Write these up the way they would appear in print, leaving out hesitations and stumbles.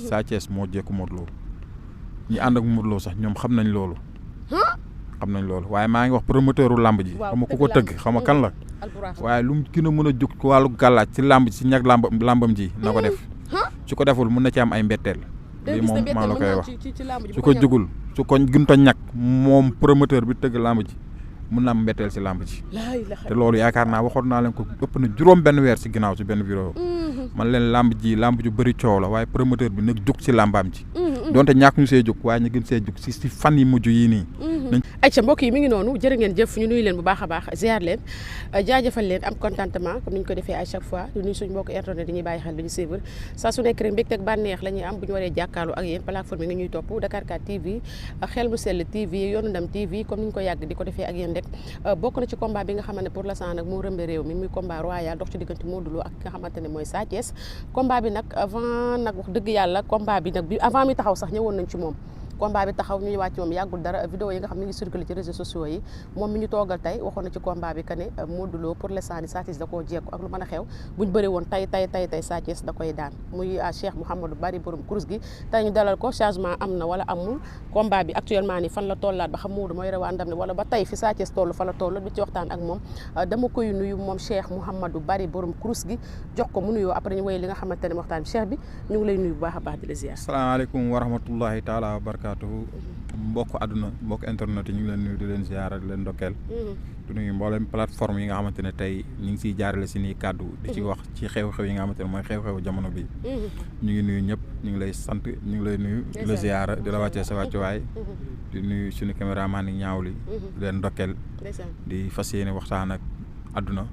Sa Thiès moo jekku Modou Lo ñi ànd ak Modou Lo sax ñoom xam nañ loolu. xam nañ loolu waaye maa ngi wax promoteur u làmb ji. xam nga ku ko tëgg xam nga kan la. waaye lu mu gën a mën a jug ci wàllu gàllaaj ci làmb ci ñag làmbam ji na ko def. su ko deful mun na ci am ay mbetteel. lii moom maa la koy wax su ko jugul su ko gën a ñag moom promoteur bi tëgg làmb ji mun na am mbetteel si làmb ji. te loolu yaakaar naa waxoon naa leen ko ëpp na juróom benn weer si ginnaaw si benn vidéo man leen làmb ju bëri coow la waaye promoteur bi nag jug si làmbaam ji. donte ñàkk ñu see jug waaye ñu gën see jug si fan yi mujj yii nii. ayca mbokk yi mi ngi noonu jërë ngeen jëf ñu nuyu leen bu baax a baax ziar leen jaajëfal leen am contentement comme ni ñu ko defee à chaque fois di nuyu suñu mbokk internet dañuy bàyyi xel dañu suivre saa su nekk rek mbégte ak bànneex la ñuy am bu ñu waree jàkkaarloo ak yéen plateforme yi nga ñuy topp Dakarkat TV Xel mu Sell TV Yoonu Ndam TV comme ni ñu ko yàgg di ko defee ak yéen rek bokk na ci combat bi nga xamante ne pour l'instant nag moo rëmbe réew mi muy combat royal dox ci diggante Modou Lo ak ki nga xamante ne mooy Sa Thiès combat bi nag avant nag wax dëgg yàlla combat bi nag bi avant mi taxaw sax ñëwoon nañ ci moom combat bi taxaw ñu wàcc moom yàggul dara vidéo yi nga xam ne ngi circulé ci réseaux sociaux yi moom mi ñu toogal tey waxoon na ci combat bi que ne Modou Lo pour l'instant ni Sa Thiès da koo jekku ak lu mën a xew buñ bëri woon tey Sa Thiès da koy daan muy Cheikh Mouhamadou Bari borom kurus gi tey ñu dalal ko changement am na wala amul combat bi actuellement ni fan la tollaat ba xam Modou mooy rawaa ndam ne wala ba tey fi Sa Thiès toll fa la toll bi ci waxtaan ak moom dama koy nuyu moom Cheikh Mouhamadou Bari borom kurus gi jox ko mu nuyoo après ñu woy li nga xamante ne waxtaan bi Cheikh bi ñu ngi lay nuyu bu baax a baax di la ziar. asalaamaaleykum wa rahmatullahi taala wa barakatuhu mbokk àdduna mbokk internet yi ñu ngi leen nuyu di leen ziar di leen ndokkeel di nuyu mboolem plateforme yi nga xamante ne tey ñu ngi siy jaarale si nii kàddu di ci wax ci xew-xew yi nga xamante ne mooy xew-xewu jamono bi ñu ngi nuyu ñëpp ñu ngi lay sant ñu ngi lay nuyu di la ziar di la wàccee sa wàccuwaay di nuyu suñu caméraman yi ñaawli di leen ndokkeel di fas yéene waxtaan ak àdduna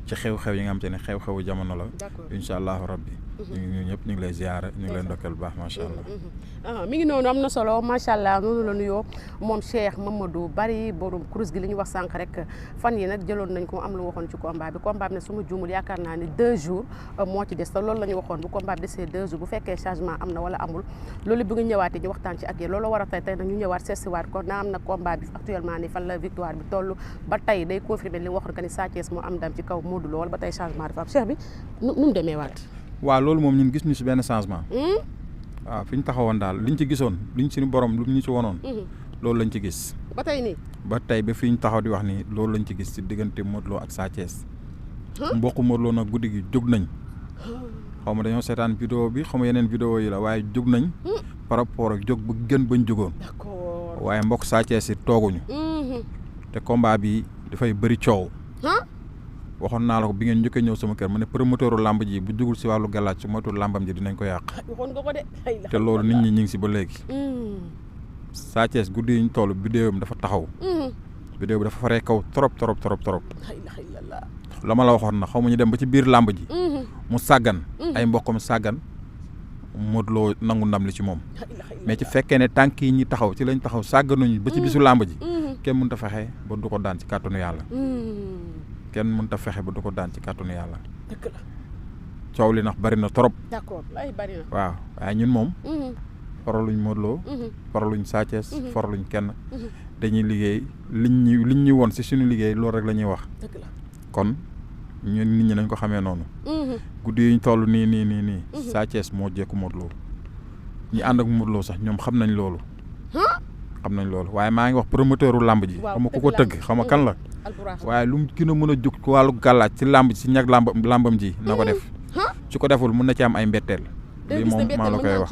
ci xew-xew yi nga xamante ne xew-xewu jamono la incha allahu rabbi ñu ñëpp ñu ngi lay ziar ñu ngi lay ndokkeel bu baax macha allah. mi ngi noonu am na solo macha allah noonu la nuyoo moom Cheikh Mamadou Bari borom kurus gi li ñu wax sànq rek fan yi nag jëloon nañ ko am lu waxoon ci combat bi ne su ma juumul yaakaar naa ne 2 jours moo ci des te loolu la ñu waxoon bu combat bi desee 2 jours bu fekkee changement am na wala amul loolu bi nga ñëwaatee ñu waxtaan ci ak yéen loolu war a tey nag ñu ñëwaat seesiwaat ko naa am na combat bi actuellement ni fan la victoire bi toll ba tey day confirmer li waxoon que ni Sa Thiès moo am ndam ci kaw Modou Lo wala ba tey changement dafa am Cheikh bi nu mu demee waat. waaw loolu moom ñun gis ñu si benn changement. waaw fi ñu taxawoon daal liñ ci gisoon liñ suñu borom lu ñu ci wonoon. loolu lañ ci gis. ba tey nii. ba tey ba fi ñu taxaw di wax ni loolu lañ ci gis ci diggante Modou Lo ak Sa Thiès. mbokku Modou Lo nag guddi gi jóg nañ. xaw ma dañoo seetaan vidéo bi xaw ma yeneen vidéo yi la waaye jóg nañ. par rapport ak jóg bu gën bañ jógoon. d'accord waaye mbokk Sa Thiès it tooguñu. te combat bi dafay bëri coow. waxoon naa la ko bi ngeen njëkkee ñëw sama kër ma ne promoteuru làmb ji bu jugul si wàllu galaaj su moytuwul làmbam ji dinañ ko yàq. waxoon nga ko de. te loolu nit ñi ñu ngi si ba léegi. Sa Thiès guddi yi ñu toll vidéo bi dafa taxaw. vidéo bi dafa faree kaw trop. la ma la waxoon na xaw ma ñu dem ba ci biir làmb ji. mu sàggan. ay mbokkam sàggan Modou Lo nangu ndam li ci moom. mais ci fekkee ne tànk yi ñi taxaw ci lañ taxaw sàgganuñu ba ci bisu làmb ji. kenn mënut a fexe ba du ko daan ci kàttanu yàlla. kenn mënut a fexe ba du ko daan ci kàttanu yàlla. dëgg la. coow li ndax bari na trop. d'accord ay bari na. waaw waaye ñun moom. faraluñ Modou Lo. faraluñ Sa Thiès. faraluñ kenn. dañuy liggéey liñ ñu woon si suñu liggéey loolu rek la ñuy wax. dëgg la. kon ñun nit ñi nañ ko xamee noonu. guddi yi ñu toll nii. Sa Thiès moo jekku Modou Lo ñi ànd ak Modou Lo sax ñoom xam nañ loolu. xam nañ loolu waaye maa ngi wax promoteur u làmb ji. xam nga ku ko tëgg xam nga kan la. waaye lu mu gën a mën a jug ci wàllu gàllaaj ci làmb ci ñag làmbam ji na ko def. su ko deful mun na ci am ay mbetteel. lii moom maa la koy wax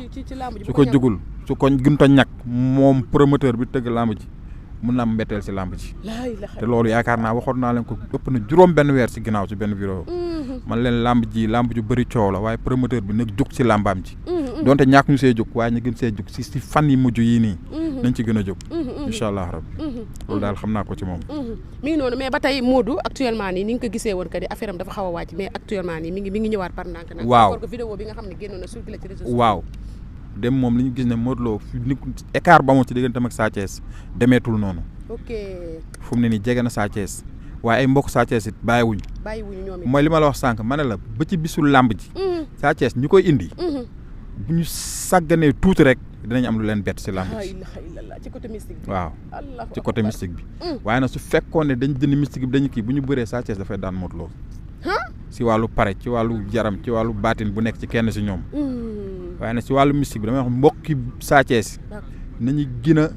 su ko jugul su ko gën a ñag moom promoteur bi tëgg làmb ji mun na am mbetteel si làmb ji. te loolu yaakaar naa waxoon naa leen ko ëpp na juróom benn weer si ginnaaw si benn vidéo man leen làmb ju bëri coow la waaye promoteur bi nag jug si làmbaam ji. donte ñàkk ñu see jug waaye ñu gën see jug si fan yi mujj yii nii. nañ ci gën a jóg. incha allah rabbi loolu daal xam naa ko ci moom. mi ngi noonu mais ba tey Modou actuellement nii ni nga ko gisee woon que ni affaire am dafa xaw a wàcc mais actuellement nii mi ngi ñëwaat par ndànk nag. waaw ko vidéo bi nga xam ne génnoon na circulé ci réseaux sociaux. waaw dem moom li ñu gis ne Modou Lo ni écart ba moom ci digganteem ak Sa Thiès demeetul noonu. ok fu mu ne nii jege na Sa Thiès waaye ay mbokk Sa Thiès it bàyyiwuñu ñoom it. mooy li ma la wax sànq ma ne la ba ci bisul làmb ji. Sa Thiès ñu koy indi. bu ñu sàgganee tuuti rek dinañ am lu leen bett si làmb ji. ci côté mystique bi. waaw ci côté mystique bi. waaye nag su fekkoon ne dañ jënd mystique bi dañu kii bu ñu bëree Sa Thiès dafay daan Modou Lo. si wàllu pare ci wàllu yaram ci wàllu baatin bu nekk ci kenn si ñoom. waaye nag si wàllu mystique bi damay wax mbokki Sa Thiès nañu gën a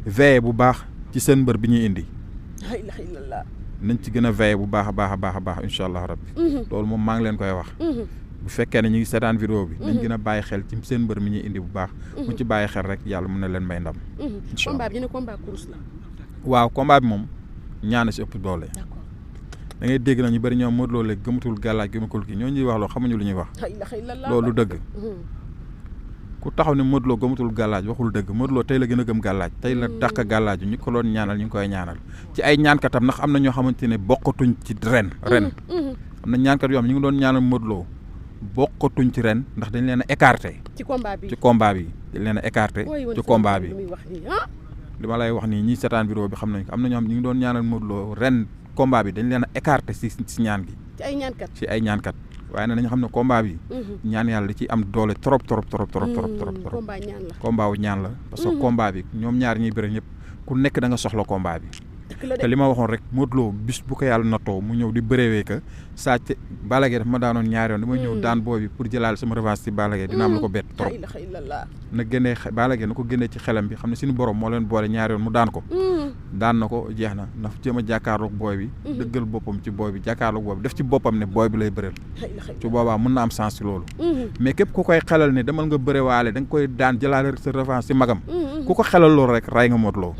veiller bu baax ci seen mbër bi ñuy indi. la ilaha illallah. nañ ci gën a veiller bu baax a baax a baax a baax incha allah rabbi. loolu moom maa ngi leen koy wax. bu fekkee ne ñu ngi seetaan vidéo bi. nañ gën a bàyyi xel ci seen mbër mi ñuy indi bu baax. mu ci bàyyi xel rek yàlla mën na leen may ndam. incha allah combat bi ñu ne combat course la. waaw combat bi moom ñaana si ëpp doole. d'accord da ngay dégg na ñu bëri ñoom Modou Lo léegi gëmatul gàllaaj gëmatul kii ñoo ñuy wax loo xamuñu lu ñuy wax. la ilaha illallah. loolu dëgg. ku taxaw ne Modou Lo gëmatul gàllaaj waxul dëgg Modou Lo tey la gën a gëm gàllaaj tey la dàq gàllaaju ñu ko doon ñaanal ñu ngi koy ñaanal ci ay ñaankatam ndax am na ñoo xamante ne bokkatuñ ci ren am na ñaankat yoo xam ñu ngi doon ñaanal Modou Lo bokkatuñ ci ren ndax dañ leen a écarté ci combat bi dañ leen a écarté ci combat bi li ma lay wax nii ñi seetaan vidéo bi xam nañ ko am na ñoo xam ñu ngi doon ñaanal Modou Lo ren combat bi dañ leen a écarté si ñaan gi ci ay ñaankat waaye nag nañu xam ne combat bi ñaan yàlla da ciy am doole trop combat wu ñaan la parce que combat bi ñoom ñaar ñuy bëre ñëpp ku nekk da nga soxla combat bi te li ma waxoon rek Modou Lo bis bu ko yàlla nattoo mu ñëw di bëreewee que Sa Thiès Balla Gaye daf ma daanoon ñaari yoon dama ñëw daan boobi pour jëlaale sama revanche ci Balla Gaye dina am lu ko bett trop na génnee Balla Gaye na ko génnee ci xelam bi xam ne suñu borom moo leen boole ñaari yoon mu daan ko daan na ko jeex na na jéem a jàkkaarloog booy bi dëggal boppam ci booy bi jàkkaarloog booy bi def ci boppam ne booy bi lay bëreel su boobaa mën na am sens ci loolu mais képp ku koy xelal ne demal nga bërewaale da nga koy daan jëlaale sa revanche ci magam ku ko xelal loolu rek ray nga Modou Lo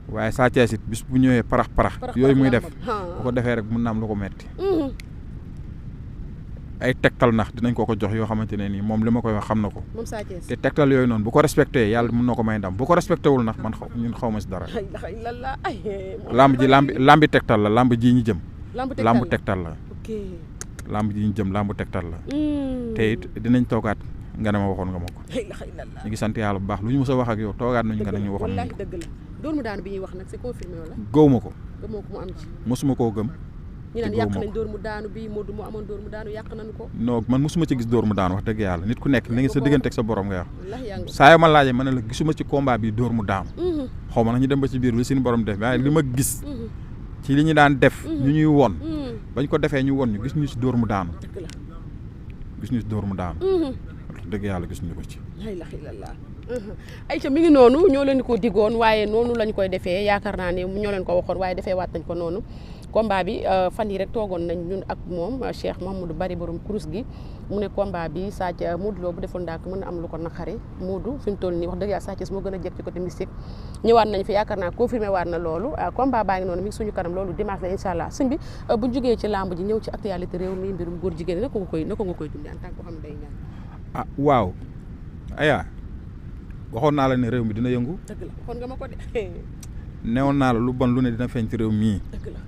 waaye Sa Thiès it bis bu ñëwee parax yooyu muy def bu ko defee rek mën na am lu ko metti ay tegtal nax dinañ ko jox yoo xamante ne nii moom li ma koy wax xam na ko te tegtal yooyu noonu bu ko respecté yàlla mën na ko may ndam bu ko respecté wul nax man xaw ma si dara lambi tegtal la lamb ji ñu jëm lamb tegtal la lamb ji ñu jëm lamb tegtal la te it dinañ toogaat nga ne ma waxoon nga ma ko ñu ngi sant yàlla bu baax lu ñu mës a wax ak yow toogaat nañ nga ne ñu waxoon nañ ko dóor mu daanu bi ñuy wax nag c'est confirmé wala gëw ma ko gëmoo ko mu am ci mosuma koo gëm ñu naan yàq nañ dóor mu daanu bi Modou mu amoon dóor mu daanu yàq nañ ko non man mosuma ci gis dóor mu daanu wax dëgg yàlla nit ku nekk li nga sa diggante ak sa borom nga wax saa yoo ma laajee ma ne la gisuma ci combat bi dóor mu daanu xaw ma nag ñu dem ba ci biir li suñu borom def waaye li ma gis ci li ñu daan def ñu ñuy won bañ ko defee ñu won ñu gis ñu si dóor mu daanu gis ñu si dóor mu daanu dëgg yàlla gis ñu ko ci la ilaha illallah Aïcha mi ngi noonu ñoo leen ko diggoon waaye noonu lañ koy defee yaakaar naa ne ñoo leen ko waxoon waaye defee waat nañ ko noonu combat bi fan yi rek toogoon nañ ñun ak moom Cheikh Mouhamadou Bari borom kurus gi mu ne combat bi Sa Thiès Modou Lo bu defoon ndànk mën na am lu ko naqari Modou fi mu toll nii wax dëgg yàlla Sa Thiès moo gën a jekk ci côté mystique ñëwaat nañ fi yaakaar naa confirmé waat na loolu combat baa ngi noonu mi ngi suñu kanam loolu dimanche la incha allah sëñ bi buñ jógee ci lamb ji ñëw ci actualité réew mi mbirum góor jigéen naka nga koy dundee en tant que koo xam ne day ñaan waaw aya waxoon naa la ne réew mi dina yëngu. dëgg la waxoon nga ma ko de. newoon naa la lu bon lu ne dina feeñ ci réew mii. dëgg la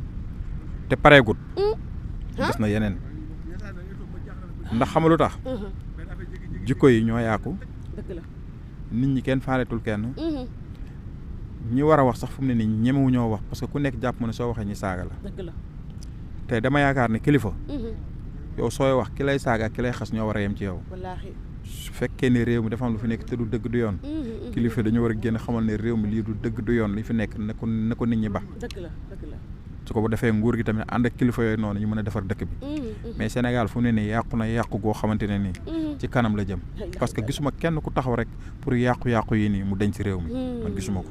te pareegut. des na yeneen. ndax xam nga lu tax. jikko yi ñoo yàqu. dëgg la nit ñi kenn faaletul kenn. ñi war a wax sax fu mu ne nii ñemewu ñoo wax parce que ku nekk jàpp ma ne soo waxee ñi saaga la. dëgg la te dama yaakaar ne kilifa. yow sooy wax ki lay saaga ak ki lay xas ñoo war a yem ci yow. wallaahi. su fekkee ne réew mi dafa am lu fi nekk te du dëgg du yoon kilifa dañu war a génn xamal ne réew mi lii du dëgg du yoon li fi nekk na ko nit ñi ba dëgg la su ko bu defee nguur gi tamit ànd ak kilifa yooyu noonu ñu mën a defar dëkk bi mais Sénégal fu mu ne nii yàqu na yàqu goo xamante ne nii ci kanam la jëm parce que gisuma kenn ku taxaw rek pour yàqu-yàqu yi nii mu denc ci réew mi man gisuma ko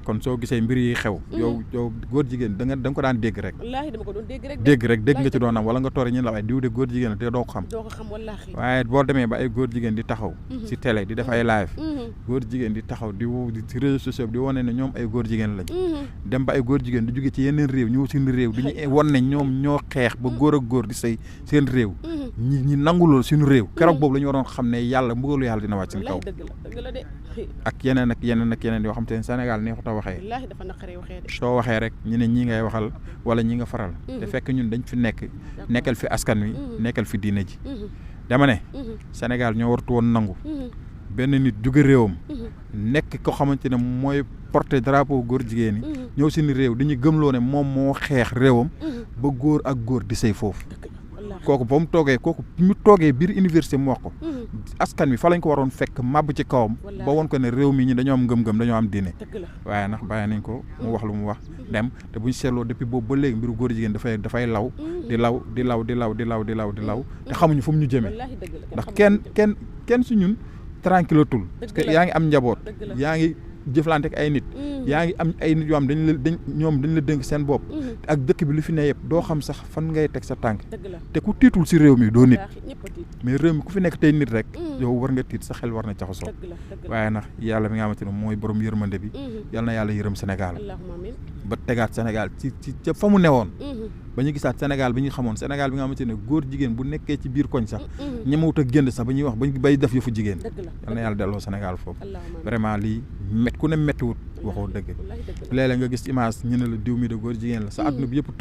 kon soo gisee mbir yi xew yow góor jigéen da nga ko daan dégg rek wallaahi dama ko doon dégg rek dégg nga ci doon am wala nga toore ñun la waaye diw de góor jigéen la te doo ko xam wallaahi waaye boo demee ba ay góor jigéen di taxaw ci télé di def ay live góor jigéen di taxaw di ci réseaux sociaux di wane ne ñoom ay góor jigéen lañ dem ba ay góor jigéen di jóge ci yeneen réew ñëw seen réew di ñu wan ne ñoom ñoo xeex ba góor ak góor di sëy seen réew ñi nangu loolu suñu réew keroog boobu la ñu waroon xam ne yàlla mbugalu yàlla dina wàcc seen kaw ak yeneen yoo xam te ne Sénégal neexut a waxee soo waxee rek ñu ne ñii ngay waxal wala ñi nga faral te fekk ñun dañ fi nekkal fi askan wi nekkal fi diine ji dama ne Sénégal ñoo wartu woon nangu benn nit jóge réewam nekk ko xamante ne mooy porter drapeau góor jigéen yi ñëw suñu réew dañuy gëmloo ne moom moo xeex réewam ba góor ak góor di sëy foofu kooku ba mu toogee biir université mu wax ko askan wi fa lañ ko waroon fekk màbb ci kawam ba woon ko ne réew mi ñi dañoo am ngëm-ngëm dañoo am diine waaye nag bàyyi nañ ko mu wax lu mu wax dem te buñ seetloo depuis boobu ba léegi mbiru góor jigéen dafay law di law te xamuñu fu mu ñu jëmee ndax kenn su ñun tranquille tul parce que yaa ngi am njaboot yaa ngi jëflante ak ay nit yaa ngi am ay nit yoo xam dañ la dénk seen bopp ak dëkk bi lu fi ne yëpp doo xam sax fan ngay teg sa tànk te ku tiitul si réew mi doo nit mais réew mi ku fi nekk tey nit rek yow war nga tiit sa xel war na jaxasoo waaye nag yàlla mi nga xamante ne mooy borom yërmande bi yal na yàlla yërëm Sénégal ba tegaat Sénégal ci fa mu newoon ba ñu gisaat Sénégal bi ñu xamoon Sénégal bi nga xamante ne góor jigéen bu nekkee ci biir koñ sax ñemewut a génn sax ba ñuy wax bay def yëfu jigéen yal na yàlla delloo Sénégal foofu vraiment lii ku ne méttiwut waxoo dëgg léeg-léeg nga gis image ñu ne la diw mi de góor jigéen la sa adduna bi yëpp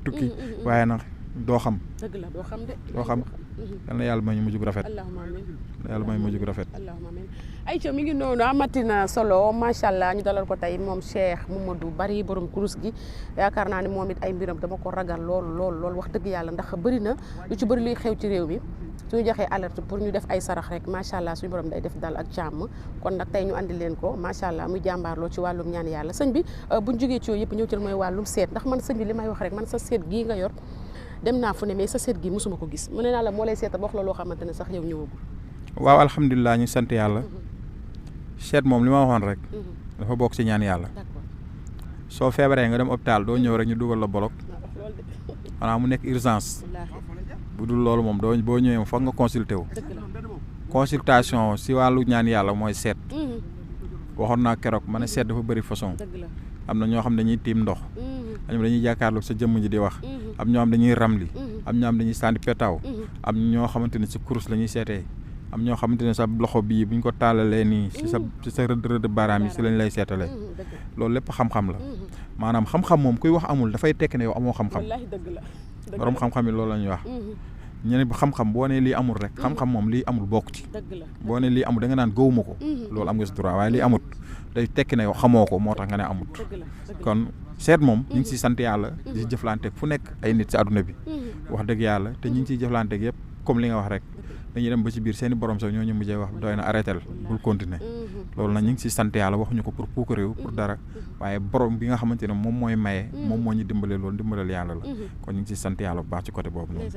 tukki waaye nag doo xam yal na yàlla may ñu mujj gu rafet ayca mi ngi noonu amatina solo macha allah ñu dalal ko tey moom Cheikh Mamadou Bari borom kurus gi yaakaar naa ne moom it ay mbiram dama ko ragal lool wax dëgg yàlla ndax bëri na lu ci bëri luy xew ci réew mi suñu joxee alerte pour ñu def ay sarax rek macha allah suñu borom day def dal ak jàmm kon nag tey ñu andi leen ko macha allah muy jàmbaarloo ci wàllum ñaan yàlla sëñ bi buñ jógee ci yooyu yëpp ñëw ci mooy wàllum seet ndax man sëñ bi li may wax rek man sa seet gii nga yor dem naa fu ne mais sa seet gi mosuma ko gis mu ne naa la moo lay seetal wax la loo xamante ne sax yow ñëwagul. waaw alhamdulilah ñu sant yàlla seet moom li ma waxoon rek dafa bokk ci ñaan yàlla soo feebaree nga dem hôpital doo ñëw rek ñu dugal la bolok xanaa mu nekk urgence bu dul loolu moom boo ñëwee foog nga consulté wu consultation si wàllu ñaan yàlla mooy seet waxoon naa keroog ma ne seet dafa bëri façon am na ñoo xam dañuy tiim ndox am dañuy jàkkaarloog sa jëmm ji di wax am ñoo xam dañuy ramli am ñoo xam dañuy sànni petaaw am ñoo xamante ne si kurus la ñuy seetee am ñoo xamante ne sa loxo bii buñ ko taalalee nii si sa rëdd baaraam yi si lañ lay seetalee loolu lépp xam-xam la maanaam xam-xam moom kuy wax amul dafay tekki ne yow amoo xam-xam borom xam-xam yi loolu la ñuy wax ñeneen xam-xam boo nee lii amul rek xam-xam moom lii amul bokk ci boo nee lii amul da nga naan gëwuma ko loolu am nga si droit waaye lii amut day tekki ne yow xamoo ko moo tax nga ne amut kon seet moom ñu ngi siy sant yàlla di jëflanteeg fu nekk ay nit si àdduna bi wax dëgg yàlla te ñu ngi ciy jëflanteeg yëpp comme li nga wax rek dañuy dem ba ci biir seeni borom sax ñoo ñu mujjee wax doy na arrêtel bul continuer loolu nag ñu ngi si sant yàlla waxuñu ko pour réew pour dara waaye borom bi nga xamante ne moom mooy maye moom moo ñu dimbale loolu dimbalal yàlla la kon ñu ngi si sant yàlla bu baax ci côté boobu noonu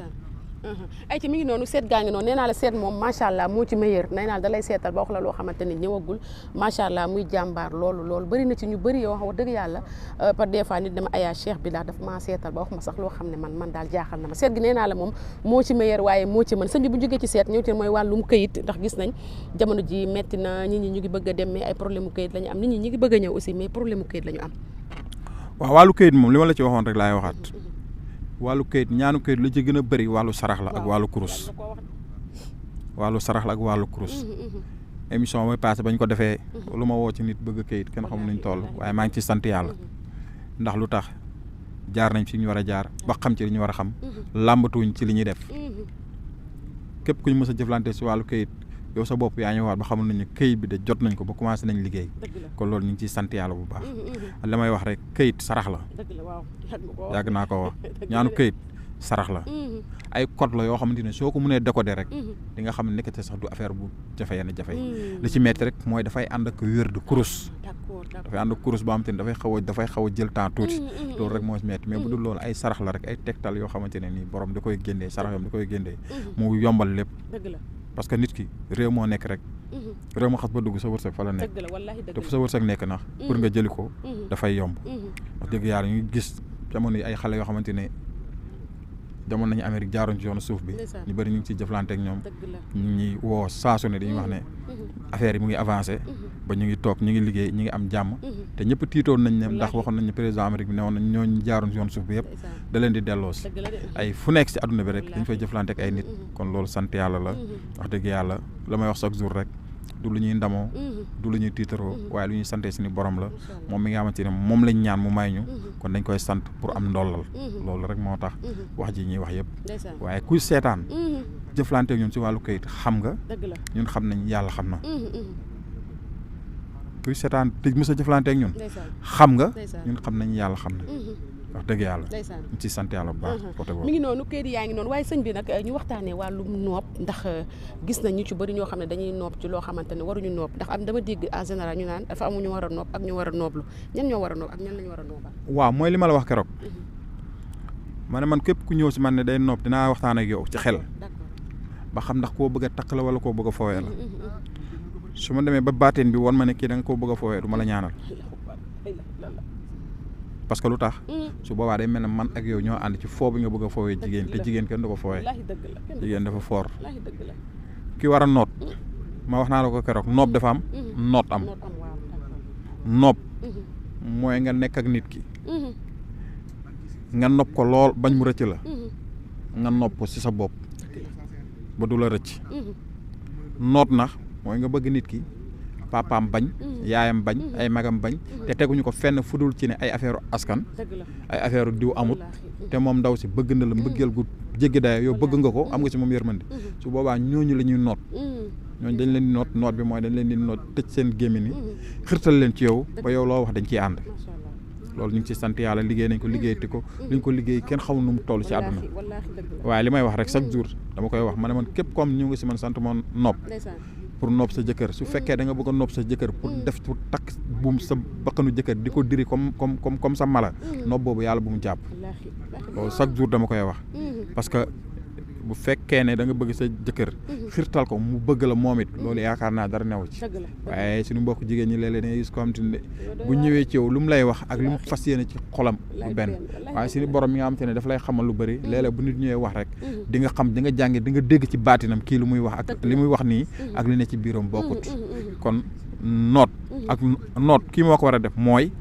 ay ci mi ngi noonu seet gaa ngi noonu nee naa la seet moom macha allah moo ci meilleur nee naa la da lay seetal ba wax la loo xamante ni ñëwagul macha allah muy jàmbaar loolu bëri na ci ñu bëri yoo wax dëgg yàlla par des fois nit dama ayaa cheikh bi daal daf maa seetal ba wax ma sax loo xam ne man daal jaaxal na ma seet gi nee naa la moom moo ci meilleur waaye moo ci mën sëñ bi bu jógee ci seet ñëw ci mooy wàllum këyit ndax gis nañ jamono ji metti na nit ñi ñu ngi bëgg a dem mais ay problème mu këyit la ñu am nit ñi ñu ngi bëgg a ñëw aussi mais problème mu këyit la ñu am waaw wàllu këyit moom li ma la ci waxoon rek laay waxaat wàllu këyit ñaanu këyit lu ci gën a bëri wàllu sarax la ak wàllu kurus émission mooy passé bañ ko defee lu ma woo ci nit bëgg këyit kenn xamul nuñ toll waaye maa ngi ci sant yàlla ndax lu tax jaar nañ fi ñu war a jaar ba xam ci li ñu war a xam làmbatuñ ci li ñuy def képp ku ñu mës a jëflante si wàllu këyit yow sa bopp yaa ñu wax ba xamul nañu këyit bi de jot nañ ko ba commencé nañ liggéey kon loolu ñu ngi ciy sant yàlla bu baax li may wax rek këyit sarax la yàgg naa ko wax ñaanu këyit sarax la ay code la yoo xamante ne soo ko mënee décoder rek di nga xam ne nekkate sax du affaire bu jafe yenn jafe li ci metti rek mooy dafay ànd ak wér de kurus dafay ànd ak kurus boo xamante ne dafay xaw a jël temps tuuti loolu rek moo ci metti mais bu dul loolu ay sarax la rek ay tegtal yoo xamante ne nii borom da koy génnee sarax yoom da koy génnee mu yombal lépp parce que nit ki réew moo nekk rek réew moo xas ba dugg sa wërsëg fa la nekk te fu sa wërsëg nekk na pour nga jëli ko dafay yomb wax dëgg yàlla ñu gis jamono yi ay xale yoo xamante ne demoon nañu Amérique jaaroon ci yoonu suuf bi ñu bëri ñu ngi ciy jëflante ak ñoom ñu ngi woo saasu ne dañuy wax ne affaire yi mu ngi avancé ba ñu ngi toog ñu ngi liggéey ñu ngi am jàmm te ñëpp tiitoon nañ ne ndax waxoon nañ ne président Amérique bi ne woon nañ ñooñu jaaroon ci yoonu suuf bi yëpp da leen di delloo si ay fu nekk si àdduna bi rek dañ fay jëflante ak ay nit kon loolu sant yàlla la wax dëgg yàlla la may wax chaque jour rek du lu ñuy ndamoo du lu ñuy tiitaroo waaye lu ñuy sante suñu borom la moom mi nga xamante ne moom lañ ñaan mu may ñu kon dañ koy sant pour am ndollal loolu rek moo tax wax ji ñuy wax yëpp waaye kuy seetaan jëflante ñun ci wàllu kayit xam nga ñun xam nañ yàlla xam na kuy seetaan te mës a jëflante ak ñun xam nga ñun xam nañ yàlla xam na wax dëgg yàlla ndeysaan ñu ci sant yàlla bu baax côté boobu mi ngi noonu kër yaa ngi noonu waaye sëñ bi nag ñu waxtaanee wàllum noob ndax gis nañ ñu ci bëri ñoo xam ne dañuy noob ci loo xamante ne waruñu noob ndax am dama dégg en général ñu naan dafa amu ñu war a noob ak ñu war a nooblu ñan ñoo war a noob ak ñan lañu war a noobal waaw mooy li ma la wax keroog ma ne man képp ku ñëw si man ne day noob dinaa waxtaan ak yow ci xel ba xam ndax koo bëgg a takk la wala koo bëgg a foowee la su ma demee ba baateen bi won ma ne kii da nga koo bëgg a foowee du ma la ñaanal parce que lu tax su boobaa day mel ne man ak yow ñoo ànd ci foo bi nga bëgg a foowee jigéen te jigéen kenn du ko foowee jigéen dafa foor ki war a noot ma wax naa la ko keroog noob dafa am noot am noob mooy nga nekk ak nit ki nga nopp ko lool bañ mu rëcc la nga nopp ko ci sa bopp ba du la rëcc noot na mooy nga bëgg nit ki papaam bañ yaayam bañ ay magam bañ te teguñu ko fenn fudul ci ne ay affaire askan ay affaire diw amut te moom ndaw si bëgg na la mbëggeel gu jéggi dayo yow bëgg nga ko am nga ci moom yërmande su boobaa ñooñu la ñuy noot ñooñu dañ leen di noot bi mooy dañ leen di noot tëj seen gémmiñ ni xirtal leen ci yow ba yow loo wax dañ ciy ànd loolu ñu ngi ci sant yàlla liggéey nañ ko liggéeyati ko li ñu ko liggéey kenn xamul nu mu toll ci àdduna waaye li may wax rek chaque jour dama koy wax ma ne man képp comme ñu ngi si man sant moom nopp pour nopp sa jëkkër su fekkee da nga bëgg a nopp sa jëkkër pour def pour takk buum sa bakkanu jëkkër di ko diri comme sa mala nopp boobu yàlla bu mu jàpp loolu chaque jour dama koy wax parce que bu fekkee ne da nga bëgg sa jëkkër xirtal ko mu bëgg la moom it loolu yaakaar naa dara newu ci waaye suñu mbokk jigéen ñi léeg-léeg dañuy gis ko xam te ne bu ñëwee ci yow lu mu lay wax ak lu mu fas yéene ci xolam lu benn waaye suñu borom mi nga xam te ne daf lay xamal lu bëri léeg-léeg bu nit ñëwee wax rek di nga xam di nga jànge di nga dégg ci baatinam kii lu muy wax ak li muy wax nii ak li ne ci biiram bokkut kon noot ak noot kii moo ko war a def mooy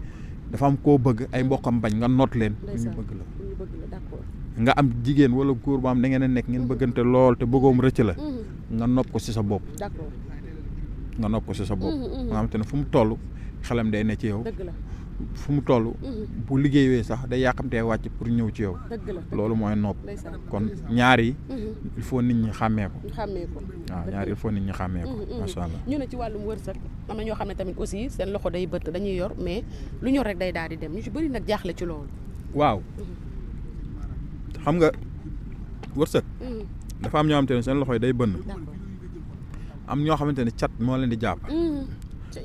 dafa am koo bëgg ay mbokkam bañ nga noot leen ñu bëgg la nga am jigéen wala góor bu am da ngeen a nekk ngeen bëggante lool te bëggoom rëcc la nga nopp ko ci sa bopp nga nopp ko ci sa bopp nga xam te ne fu mu toll xelam day ne ci yow fu mu toll bu liggéeyee sax day yàqamtee wàcc pour ñëw ci yow loolu mooy nopp kon ñaar yi il faut nit ñi xàmmee ko waaw ñaar il faut nit ñi xàmmee ko macha allah ñu ne ci wàllum wërsëg am na ñoo xam ne tamit aussi seen loxo day bëtt dañuy yor mais lu ñor rek day daal di dem ñu ci bëri nag jaaxle ci loolu waaw xam nga wërsëg dafa am ñoo xamante ne seen loxo yi day bënn am ñoo xamante ne cat moo leen di jàpp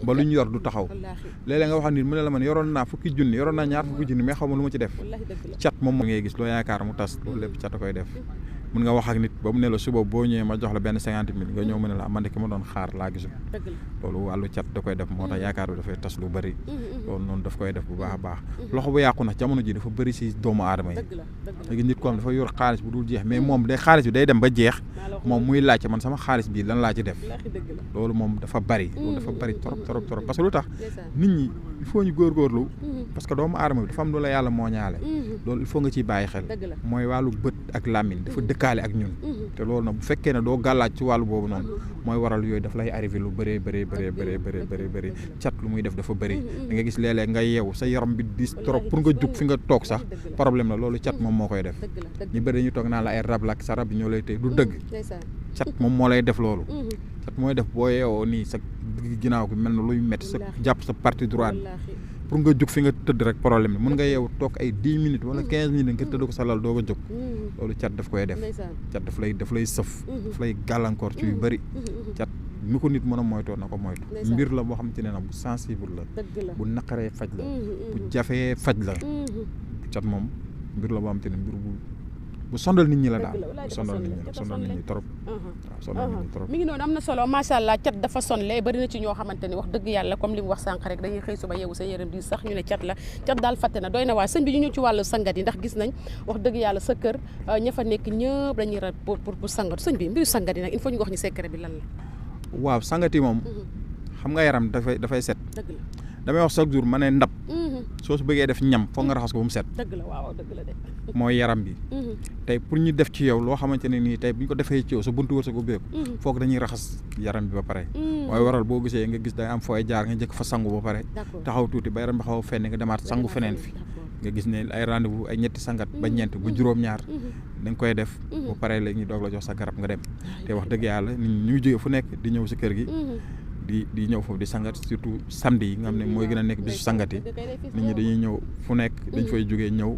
ba lu ñu yor du taxaw léeg-léeg nga wax nit mu ne la man yoroon naa fukki junni yoroon naa ñaar fukki junni mais xaw ma lu ma ci def cat moom ngay gis loo yaakaar mu tas loolu lépp cat a koy def mun nga wax ak nit ba mu ne la suba boo ñëwee ma jox la benn 50 000 nga ñëw mu ne la man de ki ma doon xaar laa gisul loolu wàllu cat da koy def moo tax yaakaar bi dafay tas lu bëri loolu noonu daf koy def bu baax a baax loxo bu yàqu nag jamono ji dafa bëri si doomu aadama yi léegi nit ko am dafa yor xaalis bu dul jeex mais moom day xaalis bi day dem ba jeex moom muy laajte man sama xaalis bi lan laa ci def loolu moom dafa bëri loolu dafa bëri trop parce que lu tax nit ñi il faut ñu góorgóorlu parce que doomu aadama bi dafa am lu la yàlla moo ñaale loolu il faut nga ciy bàyyi xel mooy wàllu bët ak làmmiñ dafa dëkkaale ak ñun te loolu nag bu fekkee ne doo gàllaaj ci wàllu boobu noonu mooy waral yooyu daf lay arrivé lu bëree bëri cat lu muy def dafa bëri da nga gis léeg-léeg nga yeewu sa yaram bi dis trop pour nga jug fi nga toog sax problème la loolu cat moom moo koy def ñu bëri dañuy toog naan la ay rab la ak sa rab yi ñoo lay tey du dëgg cat moom moo lay def loolu cat mooy def boo yeewoo nii sa ginnaaw gi mel na luy métti sa jàpp sa partie droite pour nga jug fi nga tëdd rek problème la mën nga yeewu toog ay 10 minutes wala 15 minutes nga tëdd ko sa lal doo ko jóg loolu cat daf koy def cat daf lay sëf daf lay gàllankoor ci yu bëri cat mi ko nit mën a moytoo na ko moytu mbir la boo xam te ne nag bu sensible la bu naqaree faj la bu jafee faj la cat moom mbir la boo xam te ne mbir bu sondal nit ñi la daal bu sondal nit ñi trop waaw sondal nit ñi trop mi ngi noonu am na solo macha allah cat dafa sonle bari na ci ñoo xamante ni wax dëgg yàlla comme li mu wax sànq rek dañuy xëy suba yeewu seen yaram di sax ñu ne cat la cat daal fàtte na doy na waa sëñ bi ñu ñëw ci wàllu sangat yi ndax gis nañ wax dëgg yàlla sa kër ña fa nekk ñëpp dañuy ra pour sangat sëñ bi mbiru sangat yi nag il faut ñu wax ñu secret bi lan la waaw sangat yi moom xam nga yaram dafay set dëgg la damay wax chaque jour ma ne ndab soo su bëggee def ñam foog nga raxas ko ba mu set dëgg la waaw dëgg la de mooy yaram bi tey pour ñu def ci yow loo xamante ne nii tey bu ñu ko defee ci yow sa buntu wërsëg ubbeeku foog dañuy raxas yaram bi ba pare mooy waral boo gisee nga gis day am fooy jaar nga jëkk fa sangu ba pare taxaw tuuti ba yaram bi xaw a fenn nga demaat sangu feneen fi nga gis ne ay rendez-vous ay ñetti sangat ba ñeent bu juróom-ñaar da nga koy def bu pare la ñuy doog la jox sa garab nga dem te wax dëgg yàlla nit ñuy jóge fu nekk di ñëw si kër gi di ñëw foofu di sangat surtout samedi yi nga xam ne mooy gën a nekk bisu sangati nit ñi dañuy ñëw fu nekk dañ fay jógee ñëw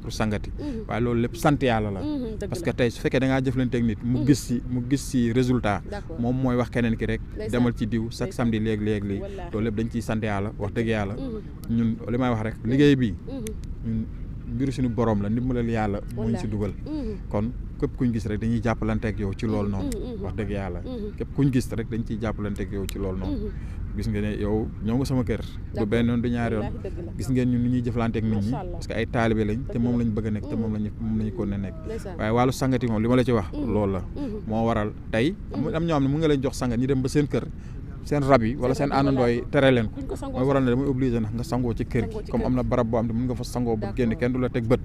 pour sangati waaye loolu lépp sant yàlla la parce que tey su fekkee da ngaa jëflante ak nit mu gis si résultat moom mooy wax keneen ki rek demal ci diw chaque samedi léeg-léeg lii loolu lépp dañ ciy sant yàlla wax dëgg yàlla ñun li may wax rek liggéey bi ñun mbiru suñu borom la ndimbalal yàlla moo ñu si dugal kon képp kuñ gis rek dañuy jàppalante ak yow ci loolu noonu wax dëgg yàlla képp kuñ gis rek dañ ciy jàppalante ak yow ci loolu noonu gis nga ne yow ñëw nga sama kër du benn yoon du ñaari yoon gis ngeen ñun ni ñuy jëflante ak nit ñi parce que ay taalibe lañ te moom lañ bëgg a nekk te moom lañu ko ne nekk waaye wàllu sangati moom li ma la ci wax loolu la moo waral tey am ñoo xam ne mu nga leen jox sangat ñi dem ba seen kër seen rab yi wala seen àndandoo yi tere leen ko mooy waral ne damay obligé nag nga sangoo ci kër gi comme am na barab boo xam ne mën nga fa sangoo ba génn kenn du la teg bët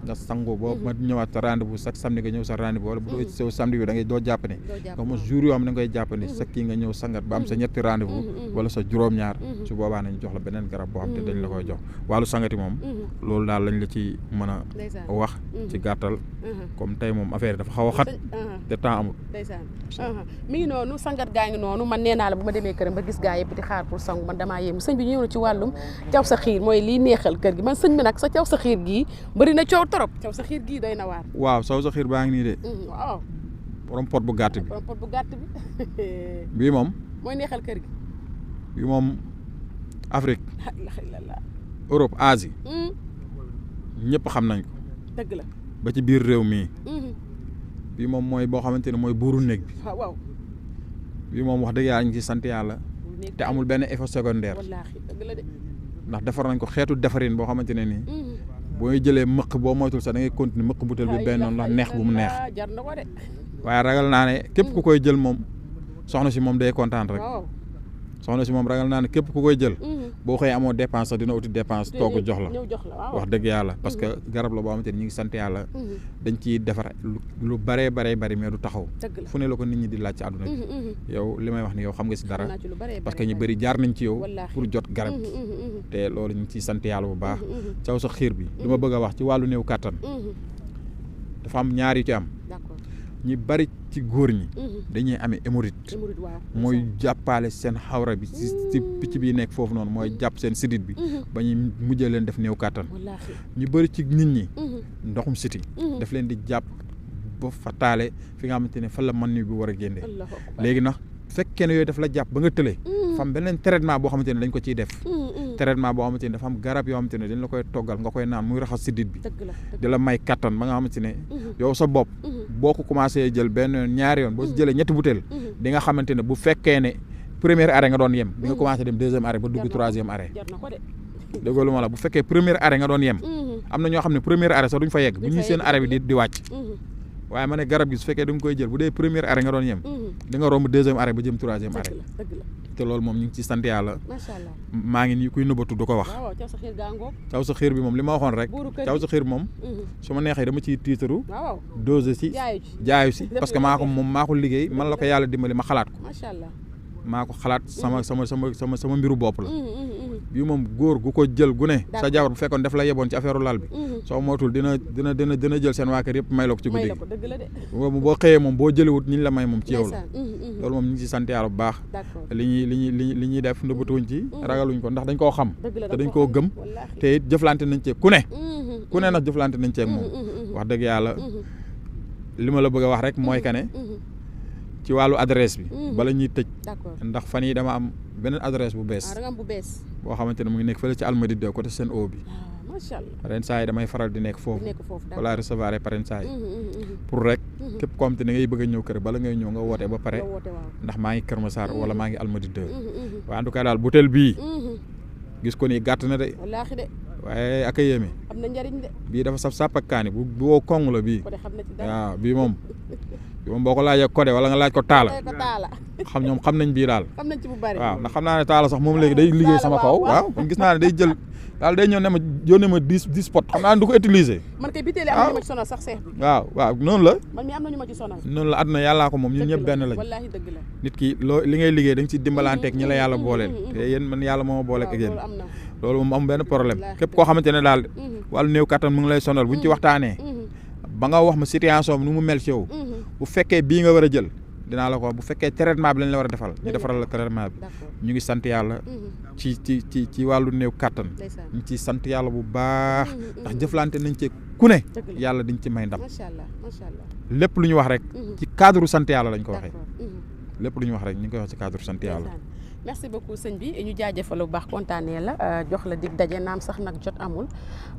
nga sangoo boo ma ñëwaat sa rendez-vous chaque samedi nga ñëw sa rendez-vous wala bu doo sa samedi bi da ngay doo jàpp ne nga mo jour yoo xam ne da ngay jàpp ne chaque kii nga ñëw sangat ba am sa ñetti rendez-vous wala sa juróom-ñaar su boobaa nañ jox la beneen garab boo xam ne dañ la koy jox wàllu sangati moom loolu daal lañ la ci mën a wax ci gàttal comme tey moom affaire dafa xaw a xat te temps amul mi ngi noonu sangat gaa ngi noonu man nee naa la bu ma demee këram ba gis gaa yëpp di xaar pour sangu man damaa yéemu sëñ bi ñëw na ci wàllum caw sa xiir mooy lii neexal kër gi man sëñ bi nag sa caw sa xiir gii bëri na coow trop caw sa xiir gii doy na waar waaw caw sa xiir baa ngi nii de waaw borom pot bu gàtt bi borom pot bu gàtt bi bii moom mooy neexal kër gi bii moom Afrique Europe Asie ñëpp xam nañ ko dëgg la ba ci biir réew mii bii moom mooy boo xamante ne mooy buuru néeg bi waaw bii moom wax dëgg yàlla ñu ci sant yàlla te amul benn effet secondaire wallaahi dëgg la de ndax defar nañ ko xeetu defarin boo xamante ne nii booy jëlee mëq boo moytul sax da ngay continuer mëq butéel bi benn noonu ndax neex bu mu neex jar na ko de waaye ragal naa ne képp ku koy jël moom soxna si moom day kontaan rek soxna si moom ragal naa ne képp ku koy jël boo xëyee amoo dépense sax dina uti dépense togg jox la wax dëgg yàlla parce que garab la boo xamante ni ñu ngi sant yàlla dañ ciy defar lu baree baree bari mais du taxaw fu ne la ko nit ñi di laaj ci àdduna bi yow li may wax ni yow xam nga si dara parce que ñu bëri jaar nañ ci yow pour jot garab bi te loolu ñu ngi ciy sant yàlla bu baax caw sa xiir bi li ma bëgg a wax ci wàllu néew kàttan dafa am ñaar yu ci am ñi bari ci góor ñi dañuy amee hémorroïde mooy jàppale seen xawra bi ci picc bi nekk foofu noonu mooy jàpp seen sidit bi ba ñuy mujjee leen def néew kàttan ñu bari ci nit ñi ndoxum siti daf leen di jàpp ba fa taale fi nga xamante ne fa la man ni bi war a génnee léegi nag fekkee ne yooyu daf la jàpp ba nga tëlee fa am beneen traitement boo xamante ne dañ ko ciy def traitement boo xamante ne dafa am garab yoo xamante ne dañ la koy toggal nga koy naan muy raxas sidit bi di la may kattan ba nga xamante ne yow sa bopp boo ko commencé jël benn yoon ñaari yoon boo si jëlee ñetti butéel di nga xamante ne bu fekkee ne première arrêt nga doon yem di nga commencé dem deuxième arrêt ba dugg troisième arrêt déggoo lu ma la bu fekkee première arrêt nga doon yem am na ñoo xam ne première arrêt sax duñ fa yegg bu ñuy seen arrêt bi di wàcc waaye ma ne garab gi su fekkee da nga koy jël bu dee première arrêt nga doon yem di nga romb deuxième arrêt ba jëm troisième arrêt te loolu moom ñu ngi ci sant yàlla maa ngi nii kuy nëbbatu du ko wax caw sa xiir bi moom li ma waxoon rek caw sa xiir moom su ma neexee dama ciy tiitaru dose si jaayu si parce que maa ko liggéey man la ko yàlla dimbali ma xalaat ko maa ko xalaat sama mbiru bopp la bii moom góor gu ko jël gu ne sa jabar bu fekkoon daf la yeboon ci affaire lal bi soo mootul dina jël seen waa kër yëpp may la ko ci guddi gi boo xëyee moom boo jëliwut ñi la may moom ci yow la loolu moom ñu ngi ci sant yàlla bu baax li ñuy def nëbbatuwuñ ci ragaluñ ko ndax dañ koo xam te dañ koo gëm te it jëflante nañ ci ku ne nag jëflante nañ ci ak moom wax dëgg yàlla li ma la bëgg a wax rek mooy que ne ci wàllu adresse bi bala ñuy tëj ndax fan yi dama am beneen adresse bu bees boo xamante ne mu ngi nekk fële ci Almadies 2 côté seen o bi ren saa yi damay faral di nekk foofu wala recevoir paren saa yi pour rek képp koo xamante ne ngay bëgg a ñëw kër bala ngay ñëw nga woote ba pare ndax maa ngi Kër Massar wala maa ngi Almadies 2 waaye en tout cas daal butéel bii gis ko nii gàtt na de waaye ak a yéeme bii dafa saf sàpp ak kaani bu woo koŋ la bii waaw bii moom boo ko laajee codé wala nga laaj ko taala xam nañ bii daal waaw ndax xam naa ne taala sax moom léegi day liggéey sama kaw waaw man gis naa ne day jël daal day ñëw ne ma yónnee ma 10 pot xam naa ne du ko utiliser man kay bitéeli am na ñu ma ci sonal sax seex bi waaw noonu la man mi am na ñu ma ci sonal noonu la àdduna yàllaa ko moom ñun ñëpp benn lañ wallaahi dëgg la nit ki li ngay liggéey da nga ci dimbalanteeg ñi la yàlla booleel te yéen man yàlla moo ma booleeg ak yéen loolu moom am benn problème képp koo xamante ne daal wàllu néew kattan mu ngi lay sonal buñ ci waxtaanee ba nga wax ma situation bi nu mu mel ci yow bu fekkee bii nga war a jël dinaa la ko bu fekkee traitement bi lañ la war a defal ñu defaral la traitement bi ñu ngi sant yàlla ci wàllu néew kàttan ñu ngi ciy sant yàlla bu baax ndax jëflante nañ ci ku ne yàlla diñ ci may ndam macha allah macha allah lépp lu ñu wax rek ci cadre sant yàlla lañ ko waxee lépp lu ñu wax rek ñu ngi koy wax ci cadre sant yàlla. merci beaucoup sëñ bi ñu jaajëfal bu baax kontaanee la jox la dig daje naam sax nag jot amul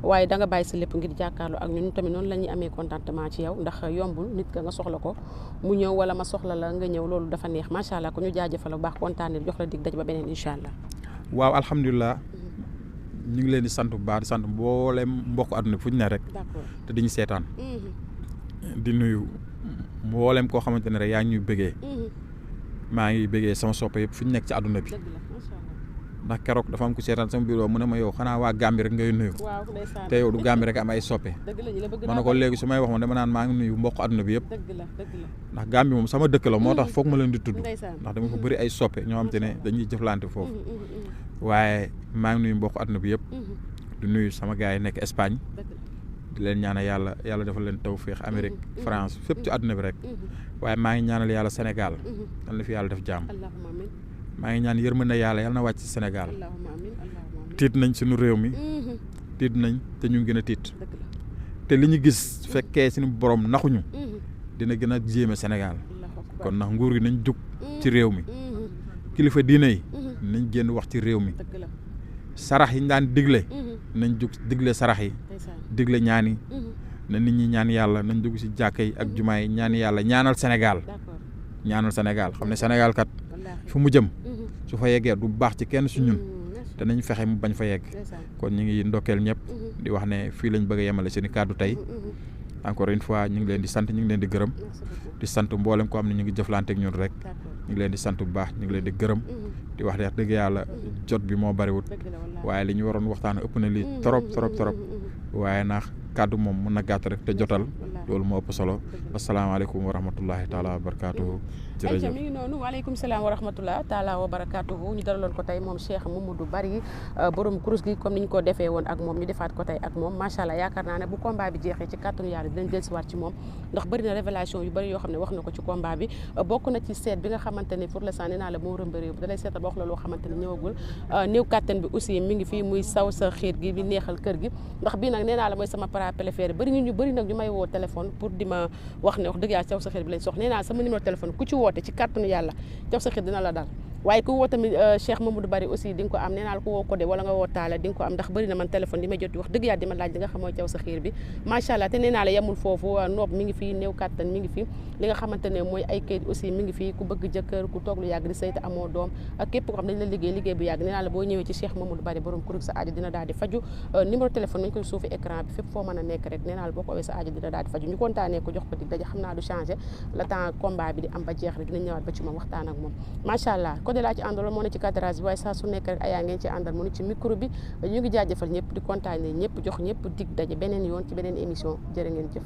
waaye da nga bàyyi sa lépp ngir jàkkaarloo ak ñun tamit noonu la ñuy amee contentement ci yow ndax yombul nit ka nga soxla ko mu ñëw wala ma soxla la nga ñëw loolu dafa neex macha allah ko ñu jaajëfal bu baax kontaanee jox la dig daje ba beneen incha allah. waaw alhamdulilah ñu ngi leen di sant bu baax di sant mboolem mbokk àdduna fu ñu ne rek. te diñu seetaan. di nuyu mboolem koo xamante ne rek yaa ngi ñuy bëggee. maa ngi bëggee sama soppe yëpp fu ñu nekk ci àdduna bi ndax keroog dafa am ku seetaan sama bureau mu ne ma yow xanaa waa Gambie rek ngay nuyu te yow du Gambie rek am ay soppe ma ne ko léegi su may wax ma dama naan maa ngi nuyu mbokk àdduna bi yëpp ndax Gambie moom sama dëkk la moo tax foog ma leen di tudd ndax dama fa bëri ay soppe ñoo xam te ne dañuy jëflante foofu waaye maa ngi nuyu mbokk àdduna bi yëpp di nuyu sama gars yi nekk Espagne di leen ñaanal yàlla dafa leen tawféex Amérique France fépp ci àdduna bi rek waaye maa ngi ñaanal yàlla Sénégal yal na fi yàlla def jàmm maa ngi ñaan yërmande yàlla yal na wàcc Sénégal tiit nañ suñu réew mi tiit nañ te ñu gën a tiit te li ñu gis fekkee suñu borom naxuñu dina gën a jéeme Sénégal kon ndax nguur gi nañ jug ci réew mi kilifa diine yi nañ génn wax ci réew mi sarax yi ñu daan digle nañ jug digle sarax yi digle ñaan yi na nit ñi ñaan yàlla nañ dugg ci jàkka yi ak jumaa yi ñaan yàlla ñaanal Sénégal xam ne Sénégal kat fu mu jëm su fa yeggee du baax ci kenn su ñun te nañ fexe mu bañ fa yegg kon ñu ngi ndokkeel ñëpp di wax ne fii lañ bëgg a yemale seeni kàddu tey encore une fois ñu ngi leen di sant ñu ngi leen di gërëm di sant mboolem ko am ne ñu ngi jëflanteeg ñun rek ñu ngi leen di sant bu baax ñu ngi leen di gërëm di wax dëgg yàlla jot bi moo bariwul waaye li ñu waroon waxtaan ëpp na lii trop waaye naax kàddu moom mën na gàtt rek te jotal loolu moo ëpp solo asalaamaaleykum wa rahmatullahi taala wa barakaatuhu jërëjëf mi ngi noonu waaleykum salaam wa rahmatullah taala wa barakatuhu ñu dalaloon ko tey moom Cheikh Mamadou Bari borom kurus gi comme ni ñu ko defee woon ak moom ñu defaat ko tey ak moom macha allah yaakaar naa ne bu combat bi jeexee ci kàttanu yàlla dinañ dellusiwaat ci moom ndax bëri na révélation yu bëri yoo xam ne wax na ko ci combat bi bokk na ci seet bi nga xamante ne pour l'instant nee naa la moo rëmba réew bi da lay seetal ba wax la loo xamante ne ñëwagul néew kàttan bi aussi mi ngi fii muy saw sa xiir gi bi neexal kër gi ndax bii nag nee naa la mooy sama para préféré bëri ñu bëri nag ñu may woo téléphone pour di ma wax ne wax dëgg yàlla saw sa xiir bi lañ sox nee naa sama numéro téléphone ku ci woote ci kàttanu yàlla caw sa xit dina la dal waaye ku woo tamit Cheikh Mamadou Bari aussi di nga ko am nee naa la ko woo ko de wala nga woo taala di nga ko am ndax bëri na man téléphone di may jot wax dëgg yàlla di ma laaj di nga xam mooy caw sa xiir bi macha allah te nee naa la yemul foofu noob mi ngi fii néew kàttan mi ngi fii li nga xamante ne mooy ay kayit aussi mi ngi fii ku bëgg jëkkër ku toog lu yàgg di sëy te amoo doom ak képp ko xam dañ la liggéey bu yàgg nee naa la boo ñëwee ci Cheikh Mamadou Bari borom kurug sa aajo dina daal di faju numéro téléphone nañ koy suufi écran bi fépp foo mën a nekk rek nee naa la boo ko owee sa aajo dina daal di faju ñu kontaanee ko jox ko dig daje xam naa du changé le temps combat bi di am ba jeex rek dinañ ñëwaat ba ci moom waxtaan ak moom macha allah ko de laa ci àndaloon moo ne ci cadrage bi waaye saa su nekk rek ayaa ngeen ci àndal mu ne ci micro bi ñu ngi jaajëfal ñëpp di kontaanee ñëpp jox ñëpp dig daje beneen yoon ci beneen émission jërë ngeen jëf